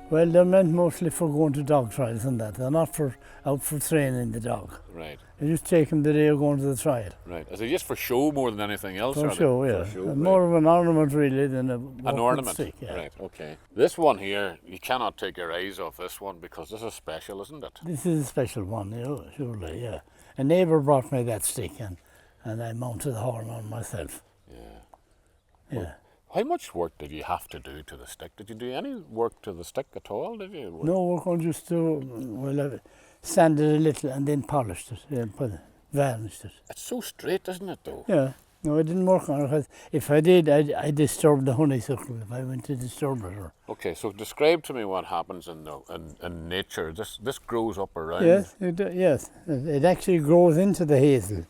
Speaker 11: Well, they're meant mostly for going to dog trials and that. They're not for out for training the dog.
Speaker 4: Right,
Speaker 11: They just take them the day of going to the trial.
Speaker 4: right. Is it just for show more than anything else?
Speaker 11: For
Speaker 4: are they?
Speaker 11: show, yeah.
Speaker 4: For show,
Speaker 11: And
Speaker 4: right.
Speaker 11: more of an ornament really than a
Speaker 4: An
Speaker 11: walking
Speaker 4: ornament.
Speaker 11: stick. Yeah.
Speaker 4: Right, okay. This one here, you cannot take your eyes off this one because this is special, isn't it?
Speaker 11: This is a special one, surely, yeah. A neighbour brought me that stick and I mounted the horn on myself.
Speaker 4: Yeah.
Speaker 11: Yeah.
Speaker 4: How much work did you have to do to the stick? Did you do any work to the stick at all, did you?
Speaker 11: No, we're going just to, I sanded it a little and then polished it, varnished it.
Speaker 4: It's so straight, isn't it, though?
Speaker 11: Yeah. No, I didn't work on it because if I did, I'd disturb the honeysuckle if I went to disturb it.
Speaker 4: Okay, so describe to me what happens in nature. This grows up around.
Speaker 11: Yes, it actually grows into the hazel.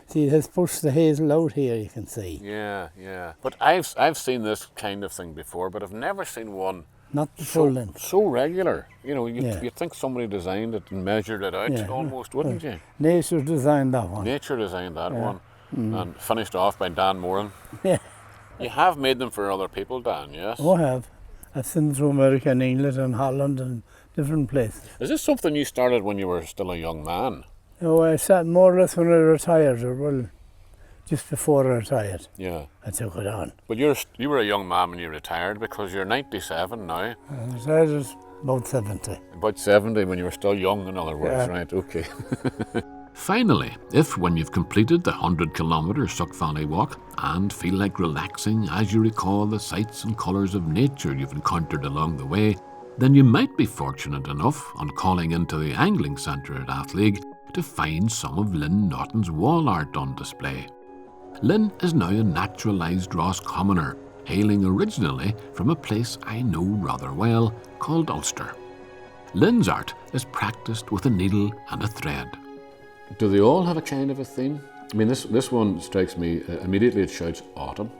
Speaker 11: See, it has pushed the hazel out here, you can see.
Speaker 4: Yeah, yeah. But I've seen this kind of thing before, but I've never seen one
Speaker 11: Not the full length.
Speaker 4: so regular. You know,
Speaker 11: Yeah.
Speaker 4: you'd think somebody designed it and measured it out
Speaker 11: Yeah.
Speaker 4: almost, wouldn't you?
Speaker 11: Nature designed that one.
Speaker 4: Nature designed that
Speaker 11: Yeah.
Speaker 4: one and finished off by Dan Moran.
Speaker 11: Yeah.
Speaker 4: You have made them for other people, Dan, yes?
Speaker 11: Oh, I have. I've seen them through America and England and Holland and different places.
Speaker 4: Is this something you started when you were still a young man?
Speaker 11: No, I sat more or less when I retired, or well, just before I retired.
Speaker 4: Yeah.
Speaker 11: I took it on.
Speaker 4: But you were a young man when you retired because you're 97 now.
Speaker 11: I retired at about 70.
Speaker 4: About 70 when you were still young, in other words,
Speaker 11: Yeah.
Speaker 4: right? Okay.
Speaker 2: Finally, if when you've completed the 100-kilometre Suck Valley walk and feel like relaxing as you recall the sights and colours of nature you've encountered along the way, then you might be fortunate enough on calling into the Angling Centre at Athleague to find some of Lynn Norton's wall art on display. Lynn is now a naturalised Roscommoner, hailing originally from a place I know rather well called Ulster. Lynn's art is practised with a needle and a thread.
Speaker 4: Do they all have a kind of a theme? I mean, this one strikes me, immediately it shouts autumn.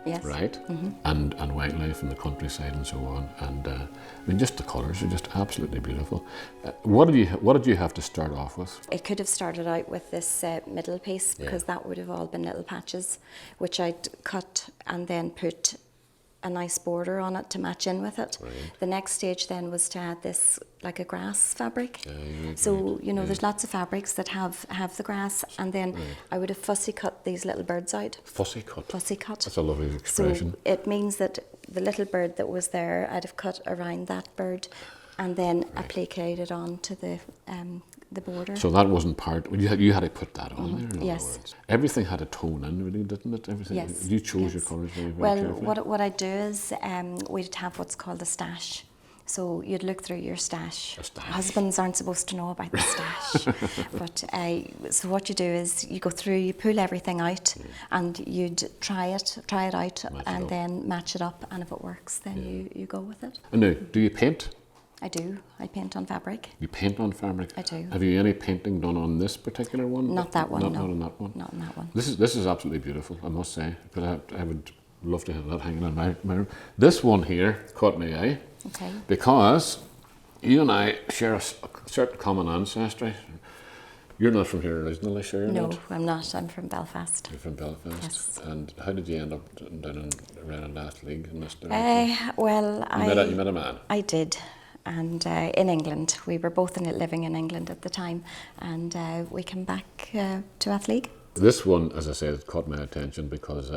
Speaker 12: Yes.
Speaker 4: Right? Mm-hmm. And wildlife and the countryside and so on. And I mean, just the colours are just absolutely beautiful. What did you have to start off with?
Speaker 12: It could have started out with this middle piece because that would have all been little patches, which I'd cut and then put a nice border on it to match in with it.
Speaker 4: Right.
Speaker 12: The next stage then was to add this like a grass fabric.
Speaker 4: Right,
Speaker 12: so you know, there's lots of fabrics that have the grass, and then I would have fussy cut these little birds out.
Speaker 4: Fussy cut.
Speaker 12: Fussy cut.
Speaker 4: That's a lovely expression.
Speaker 12: So it means that the little bird that was there, I'd have cut around that bird, and then applicated onto the border.
Speaker 4: So that wasn't part. You had to put that on there. In
Speaker 12: Yes.
Speaker 4: other words. Everything had a tone in, really, didn't it? Everything.
Speaker 12: Yes.
Speaker 4: You chose your
Speaker 12: Yes.
Speaker 4: colours very, very
Speaker 12: well,
Speaker 4: carefully.
Speaker 12: what I'd do is we'd have what's called a stash. So you'd look through your stash.
Speaker 4: A stash.
Speaker 12: Husbands aren't supposed to know about the stash. But so what you do is you go through, you pull everything out, and you'd try it out,
Speaker 4: Match it
Speaker 12: and
Speaker 4: up.
Speaker 12: then match it up. And if it works, then you go with it.
Speaker 4: And now, do you paint?
Speaker 12: I do. I paint on fabric.
Speaker 4: You paint on fabric?
Speaker 12: I do.
Speaker 4: Have you any painting done on this particular one?
Speaker 12: Not that one, no.
Speaker 4: Not on that one?
Speaker 12: Not on that one.
Speaker 4: This is absolutely beautiful, I must say. But I would love to have that hanging in my room. This one here caught my eye.
Speaker 12: Okay.
Speaker 4: Because you and I share a certain common ancestry. You're not from here originally, sure you're
Speaker 12: No,
Speaker 4: not?
Speaker 12: I'm not. I'm from Belfast.
Speaker 4: You're from Belfast?
Speaker 12: Yes.
Speaker 4: And how did you end up down around Athleague in this direction?
Speaker 12: Well,
Speaker 4: You met a man?
Speaker 12: I did. And in England. We were both living in England at the time. And we came back to Athleague.
Speaker 4: This one, as I said, it caught my attention because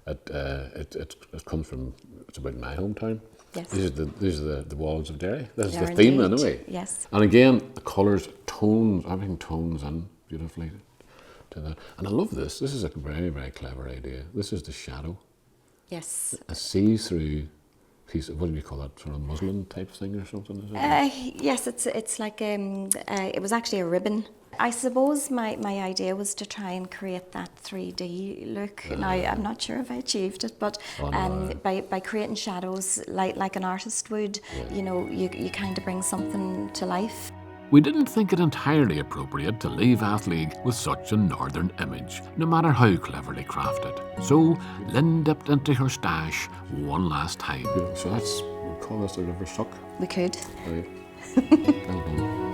Speaker 4: it comes from, it's about my hometown.
Speaker 12: Yes.
Speaker 4: These are the walls of Derry. This is
Speaker 12: They
Speaker 4: the
Speaker 12: are
Speaker 4: theme
Speaker 12: indeed.
Speaker 4: anyway.
Speaker 12: Yes.
Speaker 4: And again, the colours, tones, everything tones in beautifully to that. And I love this. This is a very, very clever idea. This is the shadow.
Speaker 12: Yes.
Speaker 4: A see-through piece of, what do you call that, sort of muslin type thing or something? Is it?
Speaker 12: Yes, it's like, it was actually a ribbon. I suppose my idea was to try and create that 3D look. Now, I'm not sure if I achieved it, but by creating shadows like an artist would, you know, you kind of bring something to life.
Speaker 2: We didn't think it entirely appropriate to leave Athleague with such a northern image, no matter how cleverly crafted. So Lynn dipped into her stash one last time.
Speaker 4: So we call this the River Suck.
Speaker 12: We could.
Speaker 4: Right. Well done.